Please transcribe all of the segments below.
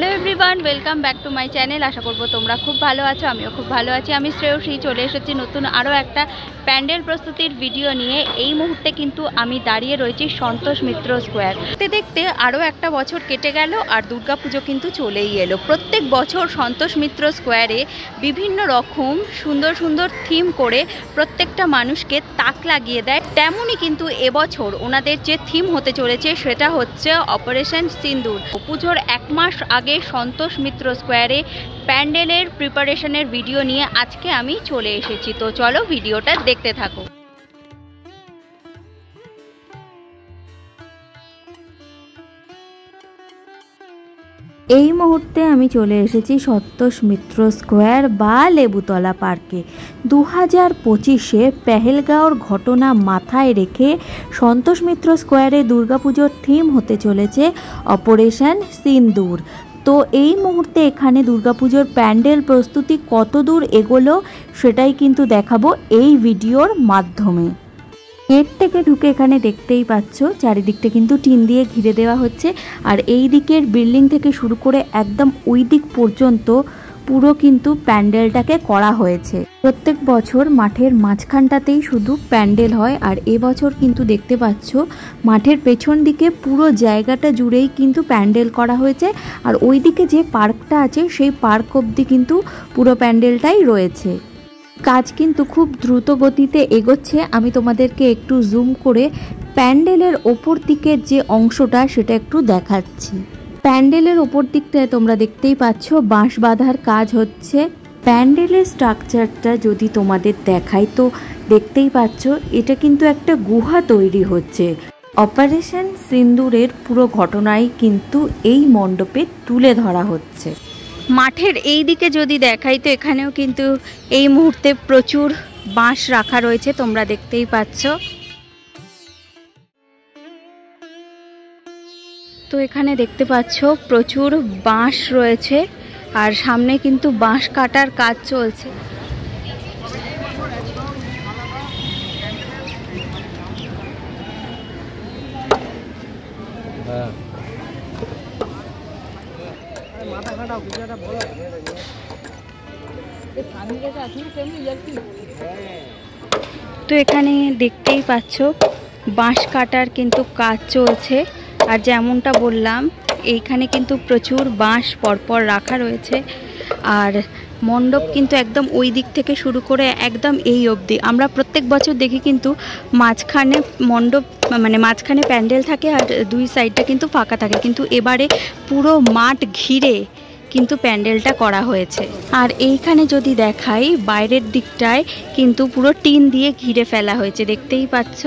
Hello everyone, welcome back to my channel. আশা করব তোমরা খুব ভালো আছো, আমিও খুব ভালো আছি। আমি শ্রেয়সী চলে এসেছি নতুন আরও একটা প্যান্ডেল প্রস্তুতির ভিডিও নিয়ে। এই মুহূর্তে কিন্তু আমি দাঁড়িয়ে রয়েছি সন্তোষ মিত্র স্কোয়ার। দেখতে দেখতে আরও একটা বছর কেটে গেল আর দুর্গাপুজো কিন্তু চলেই এলো। প্রত্যেক বছর সন্তোষ মিত্র স্কোয়ারে বিভিন্ন রকম সুন্দর সুন্দর থিম করে প্রত্যেকটা মানুষকে তাক লাগিয়ে দেয়। তেমনই কিন্তু এবছর ওনাদের যে থিম হতে চলেছে সেটা হচ্ছে অপারেশন সিন্দুর। পুজোর এক মাস আগে সন্তোষ মিত্র স্কোয়ারে প্যান্ডেলের প্রিপারেশনের ভিডিও নিয়ে আজকে আমি চলে এসেছি। তো চলো ভিডিওটা দেখতে থাকো। এই মুহূর্তে আমি চলে এসেছি সন্তোষ মিত্র স্কোয়ার বা লেবুতলা পার্কে। 2025-এ পেহেলগাঁওর ঘটনা মাথায় রেখে সন্তোষ মিত্র স্কোয়ারে দুর্গাপুজোর থিম হতে চলেছে অপারেশন সিন্দুর। তো এই মুহূর্তে এখানে দুর্গাপুজোর প্যান্ডেল প্রস্তুতি কত দূর এগোলো সেটাই কিন্তু দেখাবো এই ভিডিওর মাধ্যমে। গেট থেকে ঢুকে এখানে দেখতেই পাচ্ছ চারিদিকটা কিন্তু টিন দিয়ে ঘিরে দেওয়া হচ্ছে, আর এই দিকের বিল্ডিং থেকে শুরু করে একদম ওই দিক পর্যন্ত পুরো কিন্তু প্যান্ডেলটাকে করা হয়েছে। প্রত্যেক বছর মাঠের মাঝখানটাতেই শুধু প্যান্ডেল হয়, আর এবছর কিন্তু দেখতে পাচ্ছ মাঠের পেছন দিকে পুরো জায়গাটা জুড়েই কিন্তু প্যান্ডেল করা হয়েছে, আর ওই দিকে যে পার্কটা আছে সেই পার্ক অবধি কিন্তু পুরো প্যান্ডেলটাই রয়েছে। কাজ কিন্তু খুব দ্রুত গতিতে এগোচ্ছে। আমি তোমাদেরকে একটু জুম করে প্যান্ডেলের ওপর দিকের যে অংশটা সেটা একটু দেখাচ্ছি। প্যান্ডেলের ওপর দিকটায় তোমরা দেখতেই পাচ্ছ বাঁশ বাঁধার কাজ হচ্ছে। প্যান্ডেলের স্ট্রাকচারটা যদি তোমাদের দেখাই তো দেখতেই পাচ্ছ এটা কিন্তু একটা গুহা তৈরি হচ্ছে। অপারেশন সিন্দুরের পুরো ঘটনাই কিন্তু এই মণ্ডপে তুলে ধরা হচ্ছে। মাঠের এই দিকে যদি দেখাই তো এখানেও কিন্তু এই মুহূর্তে প্রচুর বাঁশ রাখা রয়েছে, তোমরা দেখতেই পাচ্ছ। তো এখানে দেখতে পাচ্ছ প্রচুর বাঁশ রয়েছে আর সামনে কিন্তু বাঁশ কাটার কাজ চলছে। তো এখানে দেখতেই পাচ্ছ বাঁশ কাটার কিন্তু কাজ চলছে, আর যেমনটা বললাম এইখানে কিন্তু প্রচুর বাঁশ পরপর রাখা রয়েছে, আর মণ্ডপ কিন্তু একদম ওই দিক থেকে শুরু করে একদম এই অবধি। আমরা প্রত্যেক বছর দেখি কিন্তু মাঝখানে মণ্ডপ মানে মাঝখানে প্যান্ডেল থাকে আর দুই সাইডটা কিন্তু ফাঁকা থাকে, কিন্তু এবারে পুরো মাঠ ঘিরে কিন্তু প্যান্ডেলটা করা হয়েছে। আর এইখানে যদি দেখাই বাইরের দিকটায় কিন্তু পুরো টিন দিয়ে ঘিরে ফেলা হয়েছে, দেখতেই পাচ্ছ।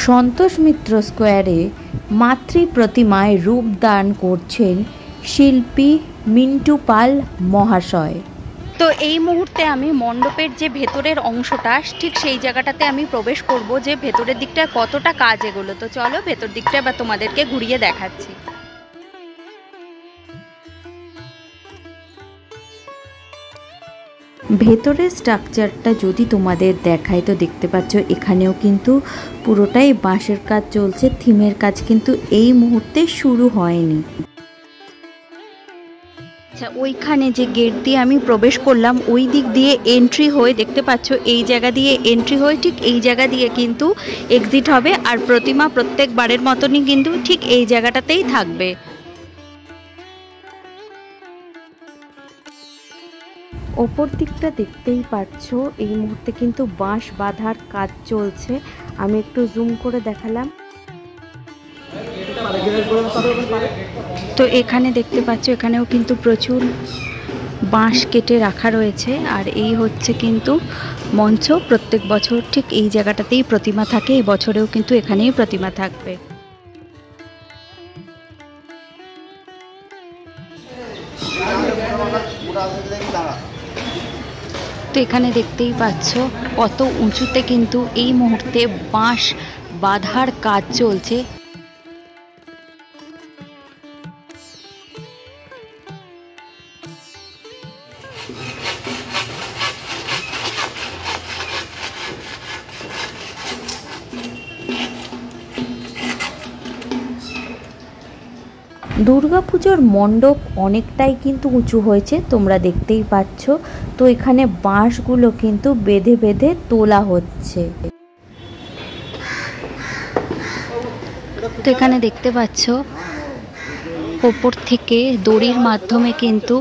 সন্তোষ মিত্র স্কোয়ারে মাতৃ প্রতিমায় রূপদান করছেন শিল্পী মিন্টু পাল মহাশয়। তো এই মুহূর্তে আমি মণ্ডপের যে ভেতরের অংশটা ঠিক সেই জায়গাটাতে আমি প্রবেশ করব, যে ভেতরের দিকটা কতটা কাজ এগুলো। তো চলো ভেতর দিকটা বা তোমাদেরকে ঘুরিয়ে দেখাচ্ছি। ভেতরের স্ট্রাকচারটা যদি তোমাদের দেখায় তো দেখতে পাচ্ছ এখানেও কিন্তু পুরোটাই বাঁশের কাজ চলছে। থিমের কাজ কিন্তু এই মুহূর্তে শুরু হয়নি। আচ্ছা, ওইখানে যে গেট দিয়ে আমি প্রবেশ করলাম ওই দিক দিয়ে এন্ট্রি হয়ে দেখতে পাচ্ছ এই জায়গা দিয়ে এন্ট্রি হয়ে ঠিক এই জায়গা দিয়ে কিন্তু এক্সিট হবে, আর প্রতিমা প্রত্যেকবারের মতনই কিন্তু ঠিক এই জায়গাটাতেই থাকবে। ওপর দিকটা দেখতেই পাচ্ছ এই মুহূর্তে কিন্তু বাঁশ বাঁধার কাজ চলছে। আমি একটু জুম করে দেখালাম। তো এখানে দেখতে পাচ্ছ এখানেও কিন্তু প্রচুর বাঁশ কেটে রাখা রয়েছে, আর এই হচ্ছে কিন্তু মঞ্চ। প্রত্যেক বছর ঠিক এই জায়গাটাতেই প্রতিমা থাকে, এই বছরেও কিন্তু এখানেই প্রতিমা থাকবে। তো এখানে দেখতেই পাচ্ছ কত উঁচুতে কিন্তু এই মুহূর্তে বাঁশ বাঁধার কাজ চলছে। দুর্গাপুজোর মণ্ডপ অনেকটাই কিন্তু উঁচু হয়েছে, তোমরা দেখতেই পাচ্ছ। তো এখানে বাঁশগুলো কিন্তু বেঁধে বেঁধে তোলা হচ্ছে। তো এখানে দেখতে পাচ্ছ ওপর থেকে দড়ির মাধ্যমে কিন্তু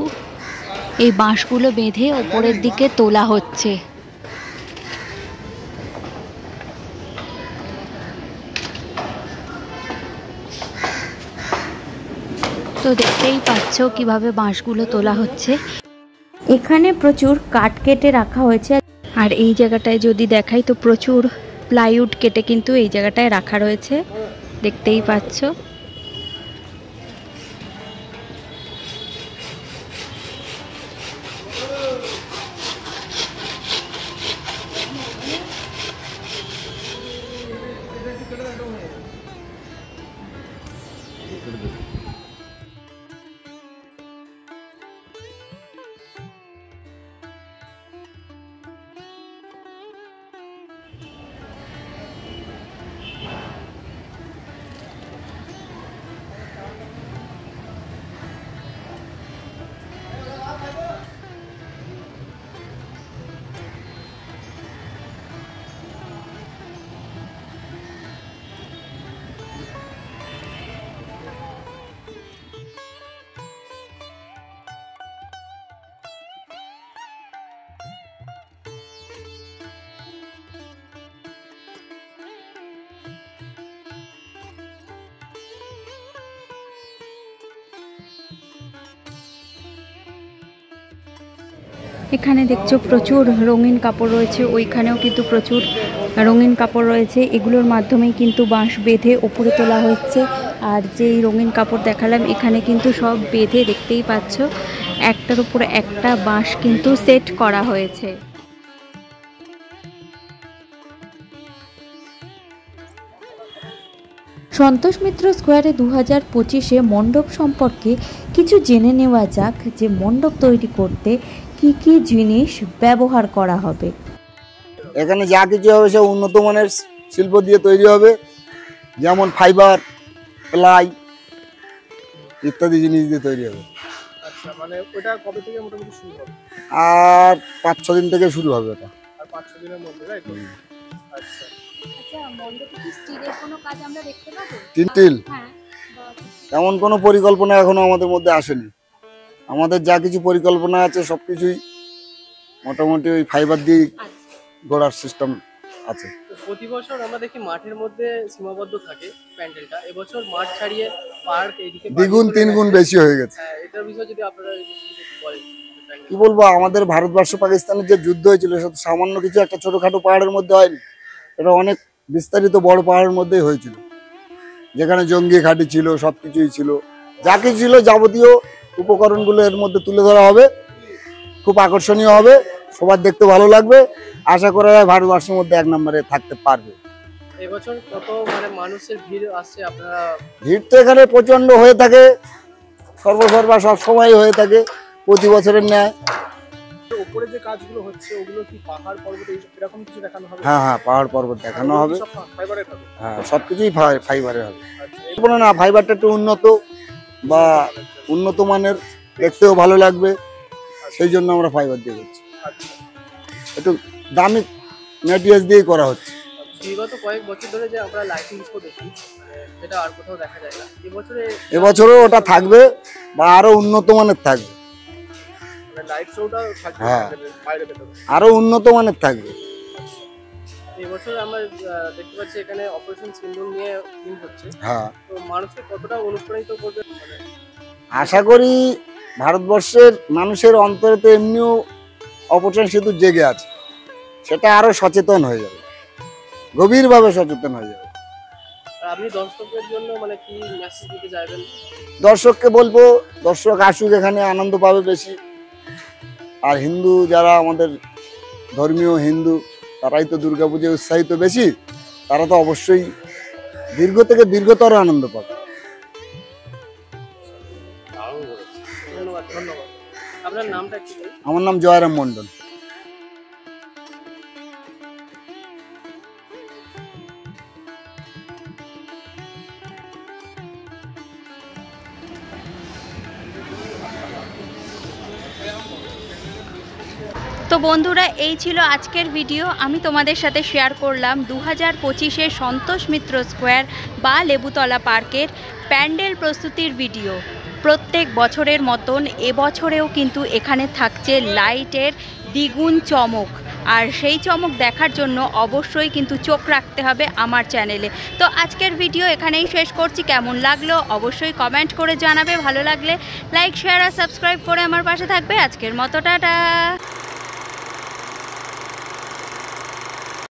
এই বাঁশগুলো বেঁধে ওপরের দিকে তোলা হচ্ছে। তো দেখতেই পাচ্ছ কিভাবে বাঁশগুলো তোলা হচ্ছে। এখানে প্রচুর কাঠ কেটে রাখা হয়েছে, আর এই জায়গাটায় যদি দেখাই তো প্রচুর প্লাইউড কেটে কিন্তু এই জায়গাটায় রাখা রয়েছে, দেখতেই পাচ্ছ। এখানে দেখছো প্রচুর রঙিন কাপড় রয়েছে, ওইখানেও কিন্তু প্রচুর রঙিন কাপড় রয়েছে। এগুলোর মাধ্যমেই কিন্তু বাঁশ বেঁধে ওপরে তোলা হচ্ছে। আর যেই রঙিন কাপড় দেখালাম এখানে কিন্তু সব বেঁধে, দেখতেই পাচ্ছ, একটার উপর একটা বাঁশ কিন্তু সেট করা হয়েছে। সন্তোষ মিত্র স্কোয়ারে 2025-এ মণ্ডপ সম্পর্কে কিছু জেনে নেওয়া যাক, যে মণ্ডপ তৈরি করতে কি কি জিনিস ব্যবহার করা হবে। এখানে যা কিছু হবে সব উন্নত মানের শিল্প দিয়ে তৈরি হবে, যেমন ফাইবার, প্লাই ইত্যাদি জিনিস দিয়ে তৈরি হবে। আচ্ছা, মানে ওটা কবে থেকে মোটামুটি শুরু হবে? আর 5-6 দিন থেকে শুরু হবে ওটা। আর 5-6 দিনের মধ্যে, রাইট? আচ্ছা আচ্ছা, মণ্ডপে কি স্টিলের কোনো কাজ আমরা দেখতে পাবো? টিনটিল হ্যাঁ, এমন কোনো পরিকল্পনা এখনো আমাদের মধ্যে আসেনি। আমাদের যা কিছু পরিকল্পনা আছে সবকিছুই মোটামুটি ওই ফাইবার দিয়ে গড়ার সিস্টেম আছে। তো প্রতি বছর আমরা দেখি মাঠের মধ্যে সীমাবদ্ধ থাকে প্যান্ডেলটা, এবছর মাঠ ছাড়িয়ে পার্ক এইদিকে দ্বিগুণ 3 গুণ বেশি হয়ে গেছে। হ্যাঁ, এটার বিষয়ে যদি আপনারা একটু বলেন। কি বলবো, আমাদের ভারতবর্ষ পাকিস্তানের যে যুদ্ধ হয়েছিল সেটা সামান্য কিছু একটা ছোটখাটো পাহাড়ের মধ্যে হয়নি, এটা অনেক বিস্তারিত বড় পাহাড়ের মধ্যেই হয়েছিল, যেখানে জঙ্গি ঘাঁটি ছিল, সবকিছুই ছিল, যা কিছু ছিল যাবতীয় উপকরণগুলো এর মধ্যে তুলে ধরা হবে। খুব আকর্ষণীয় হবে, সবার দেখতে ভালো লাগবে। আশা করা যায় ভারতবর্ষের মধ্যে 1 নম্বরে থাকতে পারবে। এবছর কত মানে মানুষের ভিড় আসছে আপনারা? ভিড় তো এখানে প্রচন্ড হয়ে থাকে, সর্বসর্বা সব সময় হয়ে থাকে, প্রতি বছরের ন্যায়। উপরে যে কাজগুলো হচ্ছে ওগুলো কি পাহাড় পর্বত এরকম কিছু দেখানো হবে? হ্যাঁ হ্যাঁ, পাহাড় পর্বত দেখানো হবে। সব ফাইবারের হবে? হ্যাঁ, সবকিছুই ফাইবারের হবে। আচ্ছা, বলো না, ফাইবারটা একটু উন্নত বা উন্নত মানের, দেখতেও ভালো লাগবে, সেই জন্য আমরা ফাইবার দিয়ে করছি। আচ্ছা। একটু দামি ম্যাটেরিয়াল দিয়েই করা হচ্ছে। বিগত কয়েক বছর ধরে যে আমরা লাইটিং শো দেখি, যেটা আর কোথাও দেখা যায় না, এবছরও ওটা থাকবে বা আরো উন্নত মানের থাকবে। মানে লাইট শোটা থাকবে, হ্যাঁ, বাইরে ভেতরে আরো উন্নত মানের থাকবে। এবছর আমরা দেখতে পাচ্ছি এখানে অপারেশন সিন্দুর নিয়ে থিম হচ্ছে। হ্যাঁ, তো মানুষকে কতটা অনুপ্রাণিত করবে মানে? আশা করি ভারতবর্ষের মানুষের অন্তরে তো এমনিও অপারেশন সিঁদুর জেগে আছে, সেটা আরো সচেতন হয়ে যাবে, গভীরভাবে সচেতন হয়ে যাবে। আর আপনি দর্শকদের জন্য মানে কি মেসেজ দিতে চাইবেন? দর্শককে বলবো, দর্শক আসুক, এখানে আনন্দ পাবে বেশি। আর হিন্দু যারা আমাদের ধর্মীয় হিন্দু, তারাই তো দুর্গাপূজায় উৎসাহিত বেশি, তারা তো অবশ্যই দীর্ঘ থেকে দীর্ঘতর আনন্দ পাবে। ধন্যবাদ, ধন্যবাদ। আপনার নামটা কি? আমার নাম জয়রাম মন্ডল। তো বন্ধুরা, এই ছিল আজকের ভিডিও। আমি তোমাদের সাথে শেয়ার করলাম 2025-এ সন্তোষ মিত্র স্কোয়ার বা লেবুতলা পার্কের প্যান্ডেল প্রস্তুতির ভিডিও। প্রত্যেক বছরের মতন এবছরেও কিন্তু এখানে থাকছে লাইটের দ্বিগুণ চমক, আর সেই চমক দেখার জন্য অবশ্যই কিন্তু চোখ রাখতে হবে আমার চ্যানেলে। তো আজকের ভিডিও এখানেই শেষ করছি। কেমন লাগলো অবশ্যই কমেন্ট করে জানাবে, ভালো লাগলে লাইক শেয়ার আর সাবস্ক্রাইব করে আমার পাশে থাকবে। আজকের মতো টাটা।